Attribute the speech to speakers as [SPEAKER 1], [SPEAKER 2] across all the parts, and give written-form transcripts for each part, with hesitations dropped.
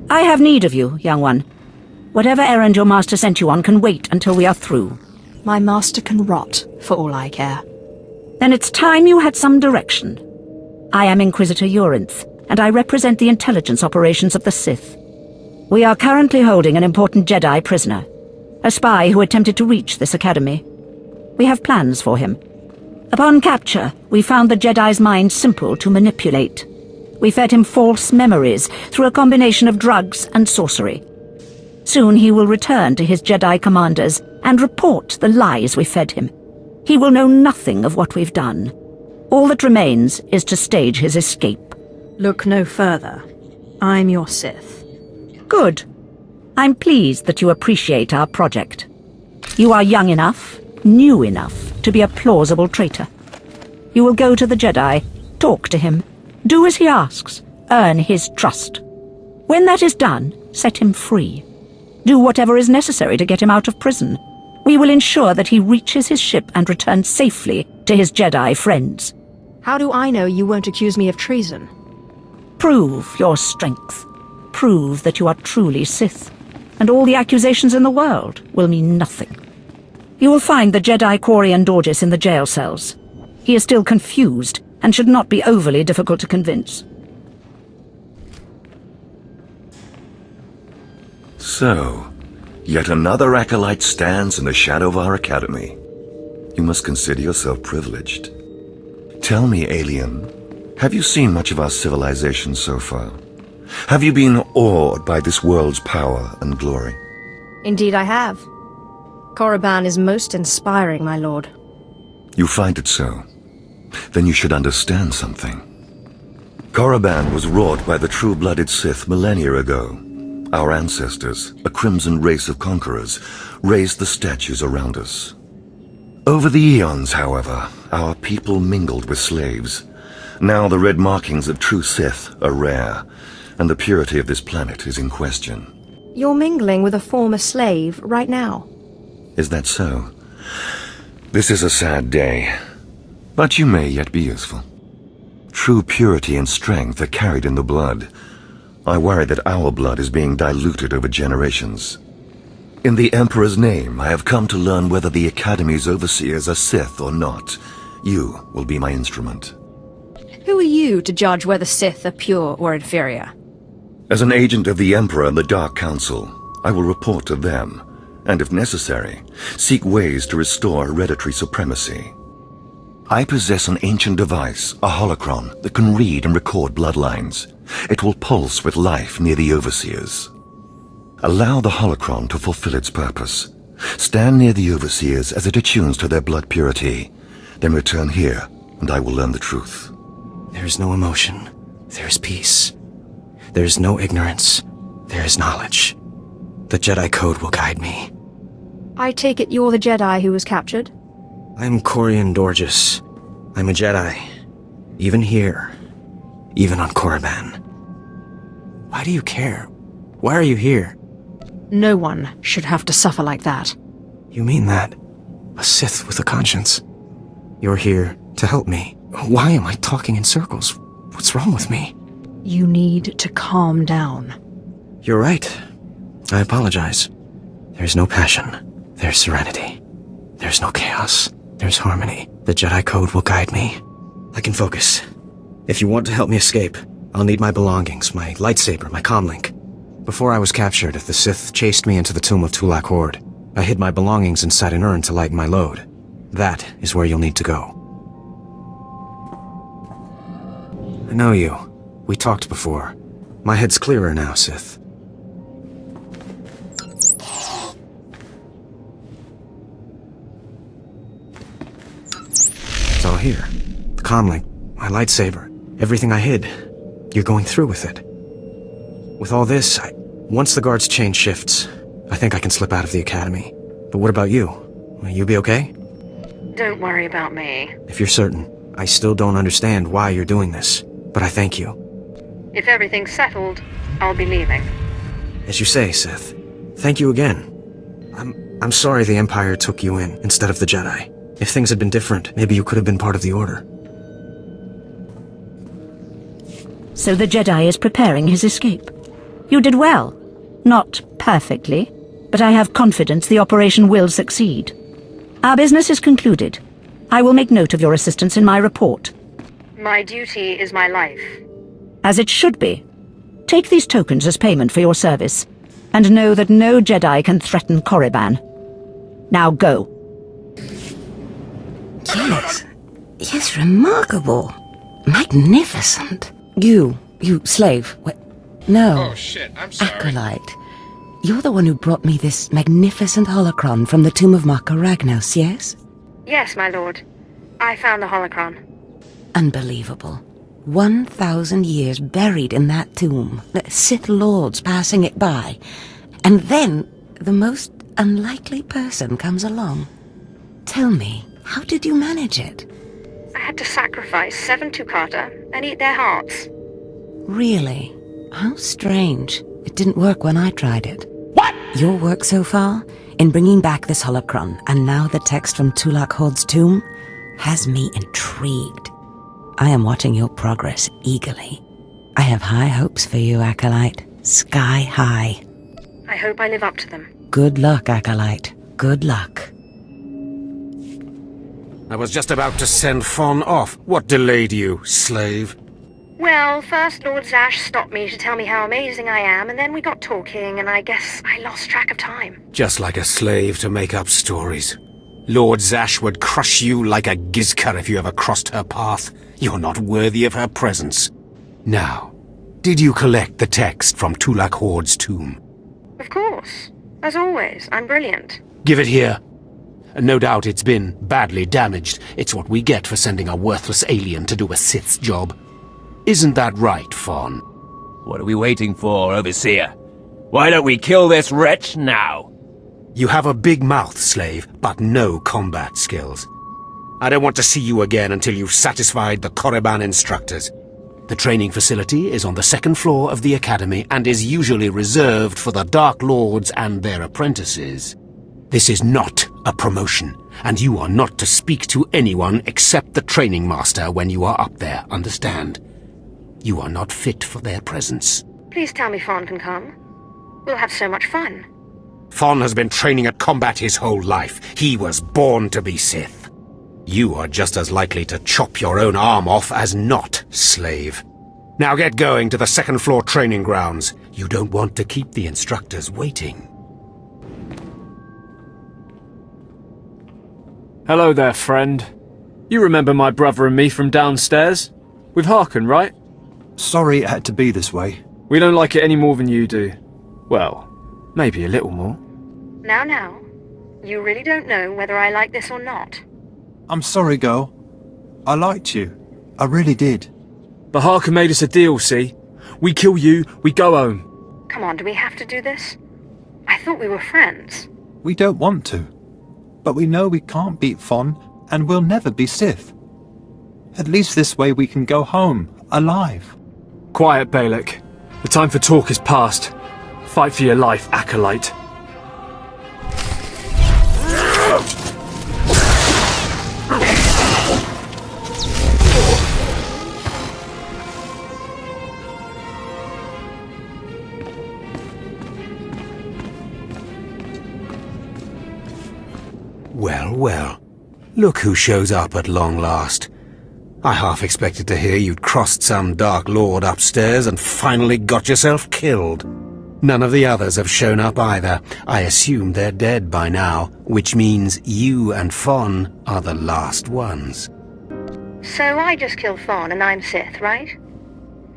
[SPEAKER 1] I have need of you, young one. Whatever errand your master sent you on can wait until we are through.
[SPEAKER 2] My master can rot, for all I care.
[SPEAKER 1] Then it's time you had some direction. I am Inquisitor Urinth, and I represent the intelligence operations of the Sith. We are currently holding an important Jedi prisoner, a spy who attempted to reach this academy. We have plans for him. Upon capture, we found the Jedi's mind simple to manipulate. We fed him false memories through a combination of drugs and sorcery. Soon he will return to his Jedi commanders and report the lies we fed him. He will know nothing of what we've done. All that remains is to stage his escape.
[SPEAKER 2] Look no further. I'm your Sith.
[SPEAKER 1] Good. I'm pleased that you appreciate our project. You are young enough, new enough, to be a plausible traitor. You will go to the Jedi, talk to him, do as he asks, earn his trust. When that is done, set him free. Do whatever is necessary to get him out of prison. We will ensure that he reaches his ship and returns safely to his Jedi friends.
[SPEAKER 2] How do I know you won't accuse me of treason?
[SPEAKER 1] Prove your strength. Prove that you are truly Sith, and all the accusations in the world will mean nothing. You will find the Jedi Quarian Dorgis in the jail cells. He is still confused and should not be overly difficult to convince.
[SPEAKER 3] So, yet another acolyte stands in the shadow of our academy. You must consider yourself privileged. Tell me, alien, have you seen much of our civilization so far? Have you been awed by this world's power and glory?
[SPEAKER 2] Indeed I have. Korriban is most inspiring, my lord.
[SPEAKER 3] You find it so? Then you should understand something. Korriban was wrought by the true-blooded Sith millennia ago. Our ancestors, a crimson race of conquerors, raised the statues around us. Over the eons, however, our people mingled with slaves. Now the red markings of true Sith are rare, and the purity of this planet is in question.
[SPEAKER 2] You're mingling with a former slave right now.
[SPEAKER 3] Is that so? This is a sad day, but you may yet be useful. True purity and strength are carried in the blood. I worry that our blood is being diluted over generations. In the Emperor's name, I have come to learn whether the Academy's overseers are Sith or not. You will be my instrument.
[SPEAKER 2] Who are you to judge whether Sith are pure or inferior?
[SPEAKER 3] As an agent of the Emperor and the Dark Council, I will report to them, and if necessary, seek ways to restore hereditary supremacy. I possess an ancient device, a holocron, that can read and record bloodlines. It will pulse with life near the overseers. Allow the holocron to fulfill its purpose. Stand near the overseers as it attunes to their blood purity. Then return here, and I will learn the truth.
[SPEAKER 4] There is no emotion. There is peace. There is no ignorance. There is knowledge. The Jedi Code will guide me.
[SPEAKER 2] I take it you're the Jedi who was captured?
[SPEAKER 4] I'm Quarian Dorgis. I'm a Jedi. Even here. Even on Korriban. Why do you care? Why are you here?
[SPEAKER 2] No one should have to suffer like that.
[SPEAKER 4] You mean that? A Sith with a conscience. You're here to help me. Why am I talking in circles? What's wrong with me?
[SPEAKER 2] You need to calm down.
[SPEAKER 4] You're right. I apologize. There's no passion. There's serenity. There's no chaos. There's harmony. The Jedi Code will guide me. I can focus. If you want to help me escape, I'll need my belongings, my lightsaber, my comlink. Before I was captured, the Sith chased me into the tomb of Tulak Horde. I hid my belongings inside an urn to lighten my load. That is where you'll need to go. I know you. We talked before. My head's clearer now, Sith. It's all here. The comlink, my lightsaber, everything I hid. You're going through with it. With all this, once the guards change shifts, I think I can slip out of the academy. But what about you? Will you be okay?
[SPEAKER 2] Don't worry about me.
[SPEAKER 4] If you're certain, I still don't understand why you're doing this, but I thank you.
[SPEAKER 2] If everything's settled, I'll be leaving.
[SPEAKER 4] As you say, Sith. Thank you again. I'm sorry the Empire took you in instead of the Jedi. If things had been different, maybe you could have been part of the Order.
[SPEAKER 1] So the Jedi is preparing his escape. You did well. Not perfectly, but I have confidence the operation will succeed. Our business is concluded. I will make note of your assistance in my report.
[SPEAKER 2] My duty is my life.
[SPEAKER 1] As it should be. Take these tokens as payment for your service, and know that no Jedi can threaten Korriban. Now go.
[SPEAKER 5] Yes, remarkable. Magnificent. You slave. No.
[SPEAKER 6] Oh shit, I'm sorry.
[SPEAKER 5] Acolyte. You're the one who brought me this magnificent holocron from the tomb of Maka Ragnos, yes?
[SPEAKER 2] Yes, my lord. I found the holocron.
[SPEAKER 5] Unbelievable. 1,000 years buried in that tomb. The Sith Lords passing it by. And then the most unlikely person comes along. Tell me, how did you manage it?
[SPEAKER 2] I had to sacrifice 7 Tukata and eat their hearts.
[SPEAKER 5] Really? How strange. It didn't work when I tried it. What? Your work so far, in bringing back this holocron, and now the text from Tulak Hod's tomb, has me intrigued. I am watching your progress eagerly. I have high hopes for you, Acolyte. Sky high.
[SPEAKER 2] I hope I live up to them.
[SPEAKER 5] Good luck, Acolyte. Good luck.
[SPEAKER 6] I was just about to send Fon off. What delayed you, slave?
[SPEAKER 2] Well, first Lord Zash stopped me to tell me how amazing I am, and then we got talking, and I guess I lost track of time.
[SPEAKER 6] Just like a slave to make up stories. Lord Zash would crush you like a Gizka if you ever crossed her path. You're not worthy of her presence. Now, did you collect the text from Tulak Hod's tomb?
[SPEAKER 2] Of course. As always, I'm brilliant.
[SPEAKER 6] Give it here. No doubt it's been badly damaged. It's what we get for sending a worthless alien to do a Sith's job. Isn't that right, Fon?
[SPEAKER 7] What are we waiting for, Overseer? Why don't we kill this wretch now?
[SPEAKER 6] You have a big mouth, slave, but no combat skills. I don't want to see you again until you've satisfied the Korriban instructors. The training facility is on the 2nd floor of the Academy and is usually reserved for the Dark Lords and their apprentices. This is not a promotion, and you are not to speak to anyone except the training master when you are up there, understand? You are not fit for their presence.
[SPEAKER 2] Please tell me Fawn can come. We'll have so much fun.
[SPEAKER 6] Fon has been training at combat his whole life. He was born to be Sith. You are just as likely to chop your own arm off as not, slave. Now get going to the 2nd floor training grounds. You don't want to keep the instructors waiting.
[SPEAKER 8] Hello there, friend. You remember my brother and me from downstairs? With Harkin, right?
[SPEAKER 9] Sorry it had to be this way.
[SPEAKER 8] We don't like it any more than you do. Well, maybe a little more.
[SPEAKER 2] Now. You really don't know whether I like this or not.
[SPEAKER 9] I'm sorry, girl. I liked you. I really did.
[SPEAKER 8] But Harkin made us a deal, see? We kill you, we go home.
[SPEAKER 2] Come on, do we have to do this? I thought we were friends.
[SPEAKER 9] We don't want to. But we know we can't beat Fon, and we'll never be Sith. At least this way we can go home, alive.
[SPEAKER 8] Quiet, Balak. The time for talk is past. Fight for your life, Acolyte.
[SPEAKER 6] Well. Look who shows up at long last. I half expected to hear you'd crossed some Dark Lord upstairs and finally got yourself killed. None of the others have shown up either. I assume they're dead by now, which means you and Fon are the last ones.
[SPEAKER 2] So I just killed Fawn and I'm Sith, right?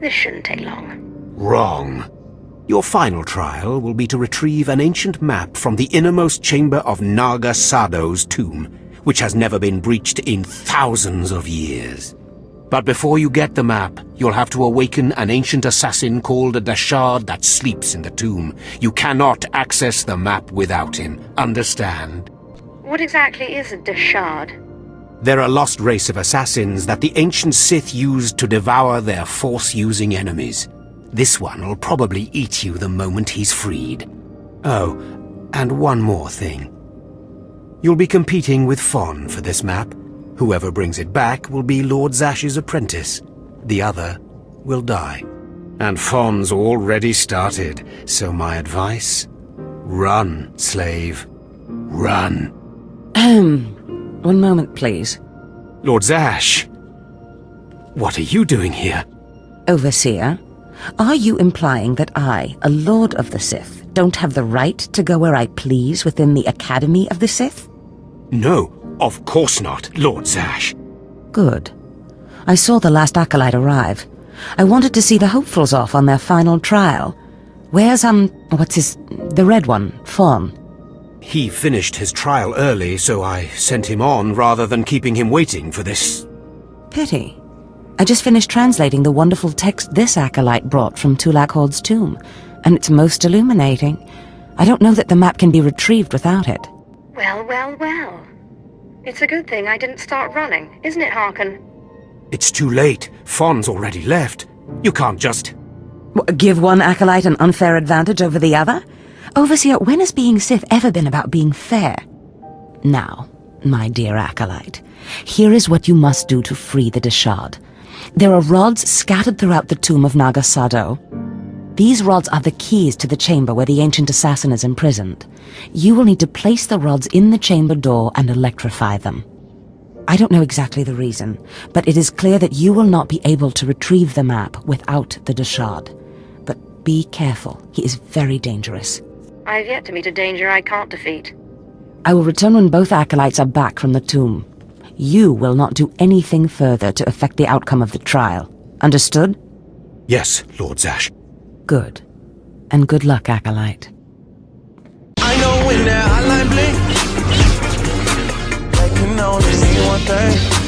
[SPEAKER 2] This shouldn't take long.
[SPEAKER 6] Wrong. Your final trial will be to retrieve an ancient map from the innermost chamber of Naga Sado's tomb, which has never been breached in thousands of years. But before you get the map, you'll have to awaken an ancient assassin called a Dashard that sleeps in the tomb. You cannot access the map without him, understand?
[SPEAKER 2] What exactly is a Dashard?
[SPEAKER 6] They're a lost race of assassins that the ancient Sith used to devour their Force-using enemies. This one will probably eat you the moment he's freed. Oh, and one more thing. You'll be competing with Fon for this map. Whoever brings it back will be Lord Zash's apprentice. The other will die. And Fon's already started, so my advice? Run, slave. Run.
[SPEAKER 5] One moment, please.
[SPEAKER 6] Lord Zash, what are you doing here?
[SPEAKER 5] Overseer, are you implying that I, a Lord of the Sith, don't have the right to go where I please within the Academy of the Sith?
[SPEAKER 6] No, of course not, Lord Zash.
[SPEAKER 5] Good. I saw the last acolyte arrive. I wanted to see the hopefuls off on their final trial. Where's, the red one, Fawn?
[SPEAKER 6] He finished his trial early, so I sent him on rather than keeping him waiting for this.
[SPEAKER 5] Pity. I just finished translating the wonderful text this acolyte brought from Tulak Horde's tomb, and it's most illuminating. I don't know that the map can be retrieved without it.
[SPEAKER 2] Well, well, well. It's a good thing I didn't start running, isn't it, Harkin?
[SPEAKER 6] It's too late. Fon's already left. You can't just...
[SPEAKER 5] Give one acolyte an unfair advantage over the other? Overseer, when has being Sith ever been about being fair? Now, my dear acolyte, here is what you must do to free the Deshard. There are rods scattered throughout the tomb of Naga Sado. These rods are the keys to the chamber where the ancient assassin is imprisoned. You will need to place the rods in the chamber door and electrify them. I don't know exactly the reason, but it is clear that you will not be able to retrieve the map without the Deshard. But be careful, he is very dangerous.
[SPEAKER 2] I've yet to meet a danger I can't defeat.
[SPEAKER 5] I will return when both acolytes are back from the tomb. You will not do anything further to affect the outcome of the trial. Understood?
[SPEAKER 6] Yes, Lord Zash.
[SPEAKER 5] Good. And good luck, acolyte.
[SPEAKER 10] I know when that hotline blink, they can only mean one thing.